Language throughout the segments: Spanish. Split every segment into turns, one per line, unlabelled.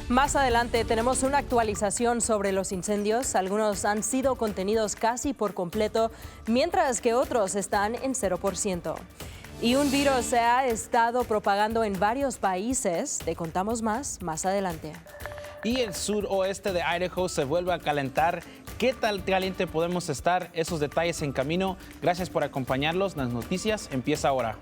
Más adelante tenemos una actualización sobre los incendios. Algunos han sido contenidos casi por completo, mientras que otros están en 0%. Y un virus se ha estado propagando en varios países. Te contamos más adelante.
Y el suroeste de Idaho se vuelve a calentar. ¿Qué tal caliente podemos estar? Esos detalles en camino. Gracias por acompañarnos. Las noticias empieza ahora.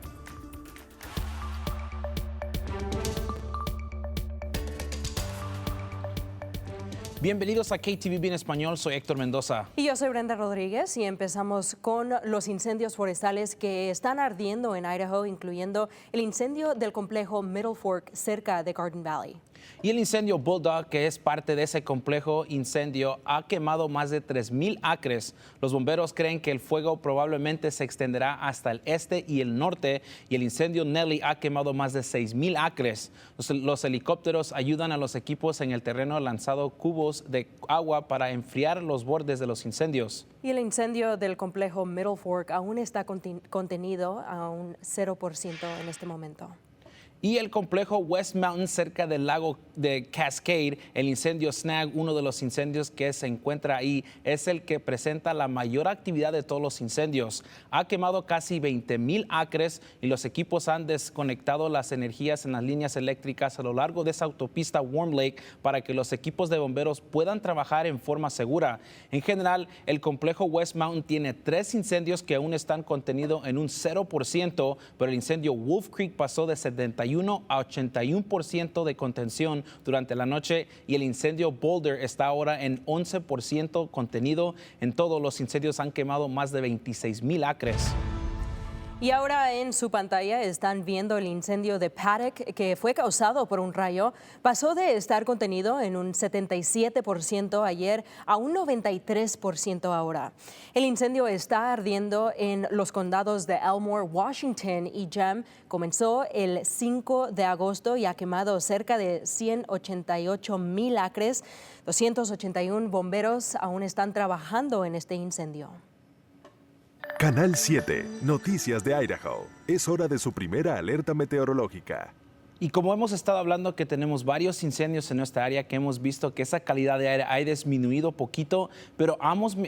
Bienvenidos a KTVB en español, soy Héctor Mendoza.
Y yo soy Brenda Rodríguez y empezamos con los incendios forestales que están ardiendo en Idaho, incluyendo el incendio del complejo Middle Fork cerca de Garden Valley.
Y el incendio Bulldog, que es parte de ese complejo incendio, ha quemado más de 3,000 acres. Los bomberos creen que el fuego probablemente se extenderá hasta el este y el norte, y el incendio Nelly ha quemado más de 6,000 acres. Los helicópteros ayudan a los equipos en el terreno lanzando cubos de agua para enfriar los bordes de los incendios.
Y el incendio del complejo Middle Fork aún está contenido a un 0% en este momento.
Y el complejo West Mountain cerca del lago de Cascade, el incendio Snag, uno de los incendios que se encuentra ahí, es el que presenta la mayor actividad de todos los incendios. Ha quemado casi 20,000 acres y los equipos han desconectado las energías en las líneas eléctricas a lo largo de esa autopista Warm Lake para que los equipos de bomberos puedan trabajar en forma segura. En general, el complejo West Mountain tiene 3 incendios que aún están contenidos en un 0%, pero el incendio Wolf Creek pasó de 71 a 81% de contención durante la noche y el incendio Boulder está ahora en 11% contenido. En todos los incendios han quemado más de 26,000 acres.
Y ahora en su pantalla están viendo el incendio de Paddock, que fue causado por un rayo. Pasó de estar contenido en un 77% ayer a un 93% ahora. El incendio está ardiendo en los condados de Elmore, Washington y Gem. Comenzó el 5 de agosto y ha quemado cerca de 188,000 acres. 281 bomberos aún están trabajando en este incendio.
Canal 7, Noticias de Idaho. Es hora de su primera alerta meteorológica.
Y como hemos estado hablando que tenemos varios incendios en nuestra área, que hemos visto que esa calidad de aire ha disminuido poquito, pero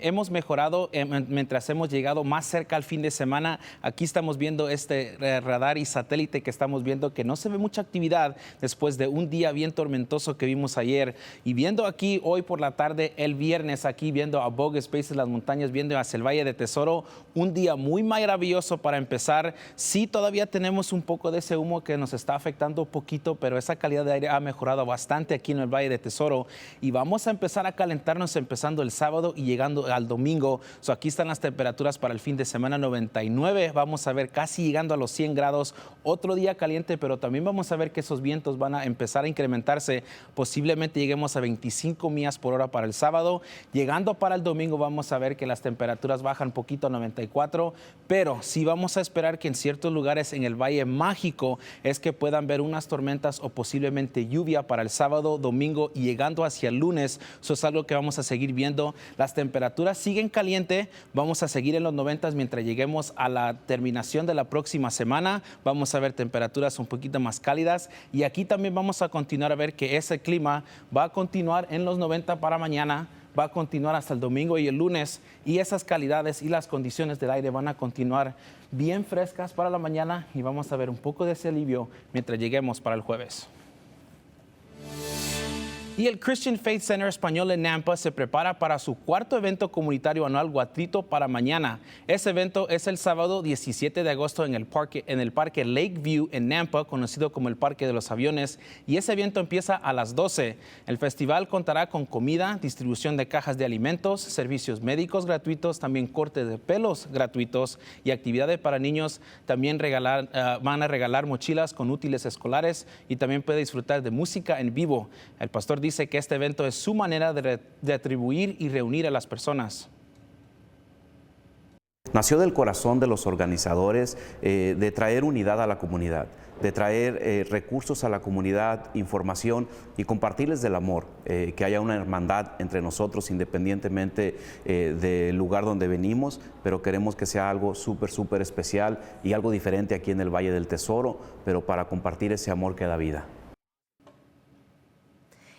hemos mejorado mientras hemos llegado más cerca al fin de semana. Aquí estamos viendo este radar y satélite que estamos viendo que no se ve mucha actividad después de un día bien tormentoso que vimos ayer. Y viendo aquí hoy por la tarde, el viernes, aquí viendo a Bogus Spaces, las montañas, viendo hacia el Valle de Tesoro, un día muy maravilloso para empezar. Sí, todavía tenemos un poco de ese humo que nos está afectando poquito, pero esa calidad de aire ha mejorado bastante aquí en el Valle de Tesoro y vamos a empezar a calentarnos empezando el sábado y llegando al domingo. Aquí están las temperaturas para el fin de semana: 99, vamos a ver casi llegando a los 100 grados, otro día caliente, pero también vamos a ver que esos vientos van a empezar a incrementarse, posiblemente lleguemos a 25 millas por hora para el sábado. Llegando para el domingo vamos a ver que las temperaturas bajan poquito a 94, pero sí vamos a esperar que en ciertos lugares en el Valle Mágico es que puedan ver unas tormentas o posiblemente lluvia para el sábado, domingo y llegando hacia el lunes. Eso es algo que vamos a seguir viendo. Las temperaturas siguen caliente, vamos a seguir en los 90 mientras lleguemos a la terminación de la próxima semana. Vamos a ver temperaturas un poquito más cálidas y aquí también vamos a continuar a ver que ese clima va a continuar en los 90 para mañana, va a continuar hasta el domingo y el lunes, y esas calidades y las condiciones del aire van a continuar bien frescas para la mañana y vamos a ver un poco de ese alivio mientras lleguemos para el jueves. Y el Christian Faith Center Español en Nampa se prepara para su 4º evento comunitario anual Guatrito para mañana. Ese evento es el sábado 17 de agosto en el parque Lakeview en Nampa, conocido como el Parque de los Aviones, y ese evento empieza a las 12. El festival contará con comida, distribución de cajas de alimentos, servicios médicos gratuitos, también corte de pelos gratuitos y actividades para niños. También van a regalar mochilas con útiles escolares y también puede disfrutar de música en vivo. El pastor dice que este evento es su manera de atribuir y reunir a las personas.
Nació del corazón de los organizadores de traer unidad a la comunidad, de traer recursos a la comunidad, información y compartirles del amor, que haya una hermandad entre nosotros independientemente del lugar donde venimos, pero queremos que sea algo súper especial y algo diferente aquí en el Valle del Tesoro, pero para compartir ese amor que da vida.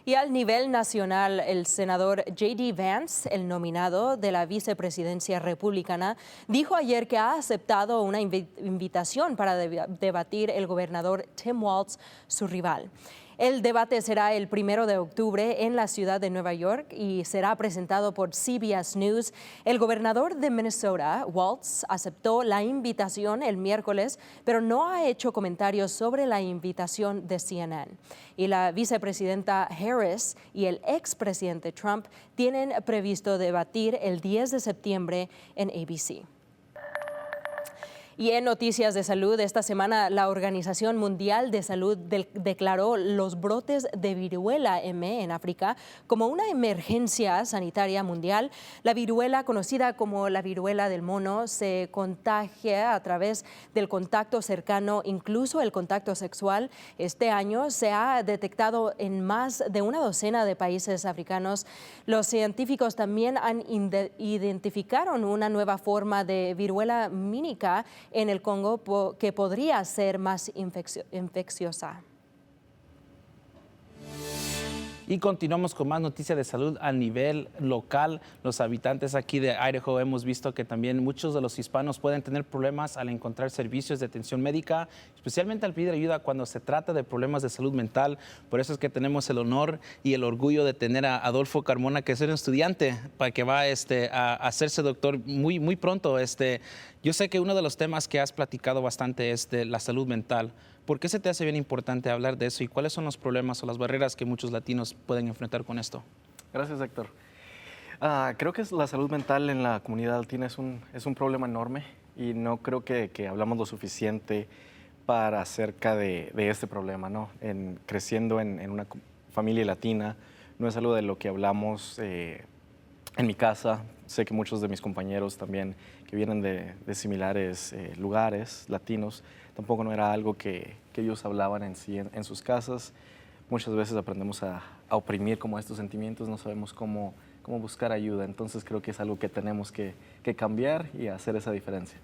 Y al nivel nacional, el senador J.D. Vance, el nominado de la vicepresidencia republicana, dijo ayer que ha aceptado una invitación para debatir el gobernador Tim Walz, su rival. El debate será el 1 de octubre en la ciudad de Nueva York y será presentado por CBS News. El gobernador de Minnesota, Walz, aceptó la invitación el miércoles, pero no ha hecho comentarios sobre la invitación de CNN. Y la vicepresidenta Harris y el expresidente Trump tienen previsto debatir el 10 de septiembre en ABC. Y en noticias de salud, esta semana la Organización Mundial de Salud declaró los brotes de viruela M en África como una emergencia sanitaria mundial. La viruela, conocida como la viruela del mono, se contagia a través del contacto cercano, incluso el contacto sexual. Este año se ha detectado en más de una docena de países africanos. Los científicos también identificaron una nueva forma de viruela mínica en el Congo que podría ser más infecciosa.
Y continuamos con más noticias de salud a nivel local. Los habitantes aquí de Idaho hemos visto que también muchos de los hispanos pueden tener problemas al encontrar servicios de atención médica, especialmente al pedir ayuda cuando se trata de problemas de salud mental. Por eso es que tenemos el honor y el orgullo de tener a Adolfo Carmona, que es un estudiante para que va a hacerse doctor muy pronto. Yo sé que uno de los temas que has platicado bastante es de la salud mental. ¿Por qué se te hace bien importante hablar de eso y cuáles son los problemas o las barreras que muchos latinos pueden enfrentar con esto?
Gracias, Héctor. Creo que la salud mental en la comunidad latina es un problema enorme y no creo que hablamos lo suficiente para acerca de este problema, ¿no? Creciendo en una familia latina, no es algo de lo que hablamos en mi casa. Sé que muchos de mis compañeros también que vienen de similares lugares latinos, tampoco no era algo que ellos hablaban en sí en sus casas. Muchas veces aprendemos a oprimir como estos sentimientos, no sabemos cómo buscar ayuda. Entonces creo que es algo que tenemos que cambiar y hacer esa diferencia.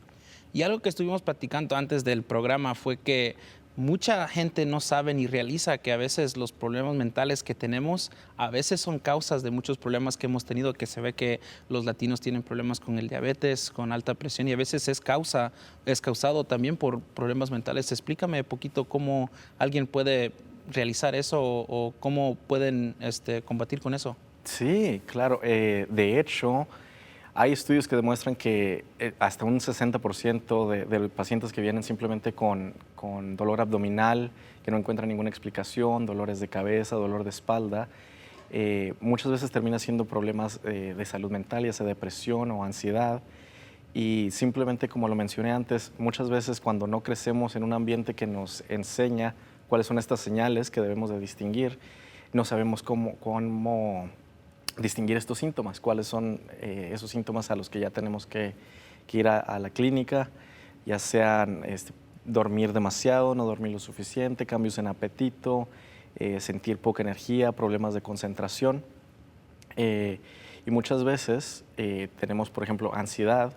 Y algo que estuvimos platicando antes del programa fue que mucha gente no sabe ni realiza que a veces los problemas mentales que tenemos a veces son causas de muchos problemas que hemos tenido, que se ve que los latinos tienen problemas con el diabetes, con alta presión y a veces es causado también por problemas mentales. Explícame un poquito cómo alguien puede realizar eso o cómo pueden combatir con eso.
Sí, claro. De hecho, hay estudios que demuestran que hasta un 60% de pacientes que vienen simplemente con dolor abdominal, que no encuentran ninguna explicación, dolores de cabeza, dolor de espalda, muchas veces termina siendo problemas de salud mental, ya sea depresión o ansiedad. Y simplemente, como lo mencioné antes, muchas veces cuando no crecemos en un ambiente que nos enseña cuáles son estas señales que debemos de distinguir, no sabemos cómo distinguir estos síntomas, cuáles son esos síntomas a los que ya tenemos que ir a la clínica, ya sean dormir demasiado, no dormir lo suficiente, cambios en apetito, sentir poca energía, problemas de concentración. Y muchas veces tenemos, por ejemplo, ansiedad,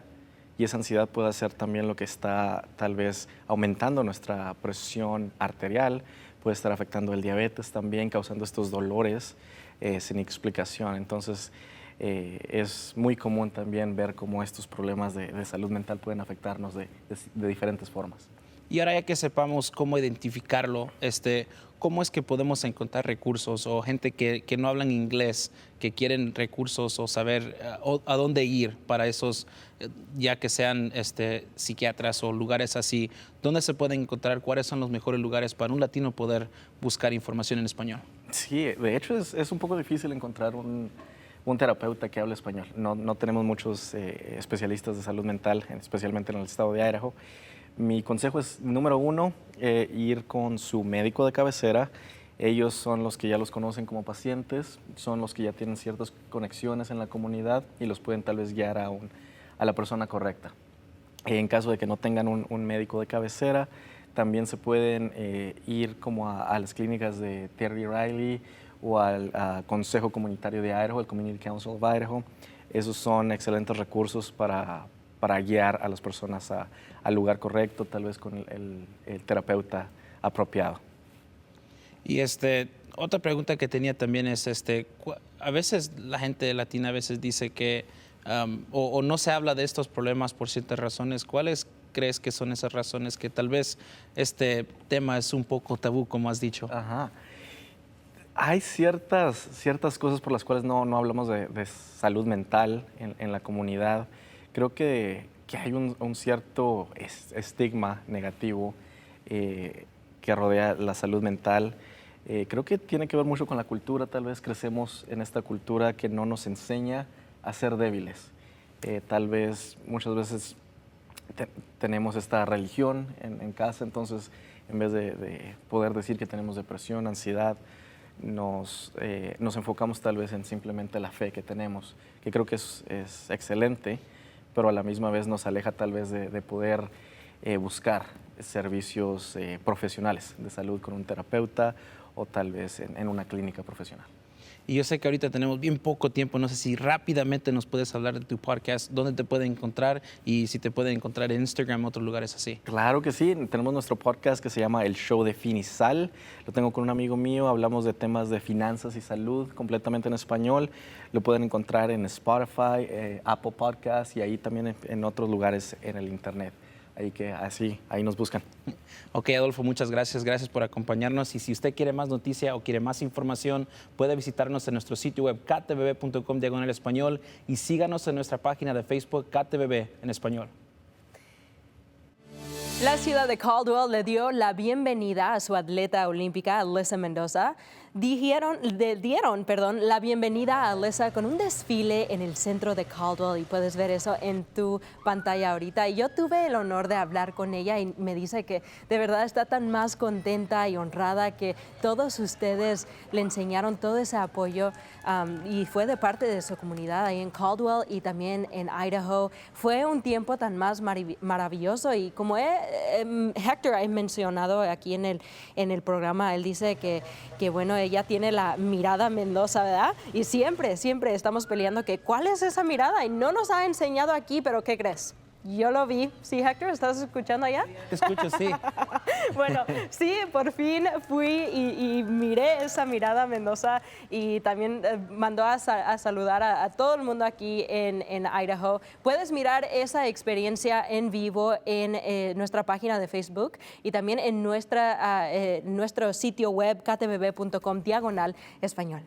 y esa ansiedad puede ser también lo que está tal vez aumentando nuestra presión arterial, puede estar afectando el diabetes también, causando estos dolores sin explicación. Entonces, es muy común también ver cómo estos problemas de salud mental pueden afectarnos de diferentes formas.
Y ahora ya que sepamos cómo identificarlo, ¿cómo es que podemos encontrar recursos o gente que no hablan inglés, que quieren recursos o saber a dónde ir para esos, ya que sean psiquiatras o lugares así? ¿Dónde se pueden encontrar? ¿Cuáles son los mejores lugares para un latino poder buscar información en español?
Sí, de hecho es un poco difícil encontrar un terapeuta que hable español. No tenemos muchos especialistas de salud mental, especialmente en el estado de Idaho. Mi consejo es, número uno, ir con su médico de cabecera. Ellos son los que ya los conocen como pacientes, son los que ya tienen ciertas conexiones en la comunidad y los pueden tal vez guiar a la persona correcta. En caso de que no tengan un médico de cabecera, también se pueden ir como a las clínicas de Terry Riley o al Consejo Comunitario de Idaho, el Community Council of Idaho. Esos son excelentes recursos para guiar a las personas al lugar correcto, tal vez con el terapeuta apropiado.
Y otra pregunta que tenía también es, a veces la gente latina a veces dice que o no se habla de estos problemas por ciertas razones. ¿Cuáles crees que son esas razones que tal vez este tema es un poco tabú, como has dicho?
Ajá. Hay ciertas cosas por las cuales no hablamos de salud mental en la comunidad. Creo que hay un cierto estigma negativo que rodea la salud mental. Creo que tiene que ver mucho con la cultura. Tal vez crecemos en esta cultura que no nos enseña a ser débiles. Tal vez muchas veces tenemos esta religión en casa, entonces en vez de poder decir que tenemos depresión, ansiedad, nos enfocamos tal vez en simplemente la fe que tenemos, que creo que es excelente, pero a la misma vez nos aleja tal vez de poder buscar servicios profesionales de salud con un terapeuta o tal vez en una clínica profesional.
Y yo sé que ahorita tenemos bien poco tiempo, no sé si rápidamente nos puedes hablar de tu podcast, dónde te pueden encontrar y si te pueden encontrar en Instagram o otros lugares así.
Claro que sí, tenemos nuestro podcast que se llama El Show de Fin y Sal, lo tengo con un amigo mío, hablamos de temas de finanzas y salud completamente en español, lo pueden encontrar en Spotify, Apple Podcasts y ahí también en otros lugares en el internet. Ahí nos buscan.
Ok, Adolfo, muchas gracias. Gracias por acompañarnos. Y si usted quiere más noticia o quiere más información, puede visitarnos en nuestro sitio web ktvb.com/español y síganos en nuestra página de Facebook KTVB en español.
La ciudad de Caldwell le dio la bienvenida a su atleta olímpica, Alyssa Mendoza. Dieron la bienvenida a Alyssa con un desfile en el centro de Caldwell y puedes ver eso en tu pantalla ahorita. Y yo tuve el honor de hablar con ella y me dice que de verdad está tan más contenta y honrada que todos ustedes le enseñaron todo ese apoyo y fue de parte de su comunidad ahí en Caldwell y también en Idaho. Fue un tiempo tan más maravilloso y como Hector ha mencionado aquí en el programa, él dice que bueno, ella tiene la mirada Mendoza, ¿verdad? Y siempre estamos peleando que ¿cuál es esa mirada? Y no nos ha enseñado aquí, pero ¿qué crees? Yo lo vi. ¿Sí, Hector? ¿Estás escuchando allá?
Te escucho, sí.
Bueno, sí, por fin fui y miré esa mirada Mendoza y también mandó a saludar a todo el mundo aquí en Idaho. Puedes mirar esa experiencia en vivo en nuestra página de Facebook y también en nuestro sitio web ktvb.com/español.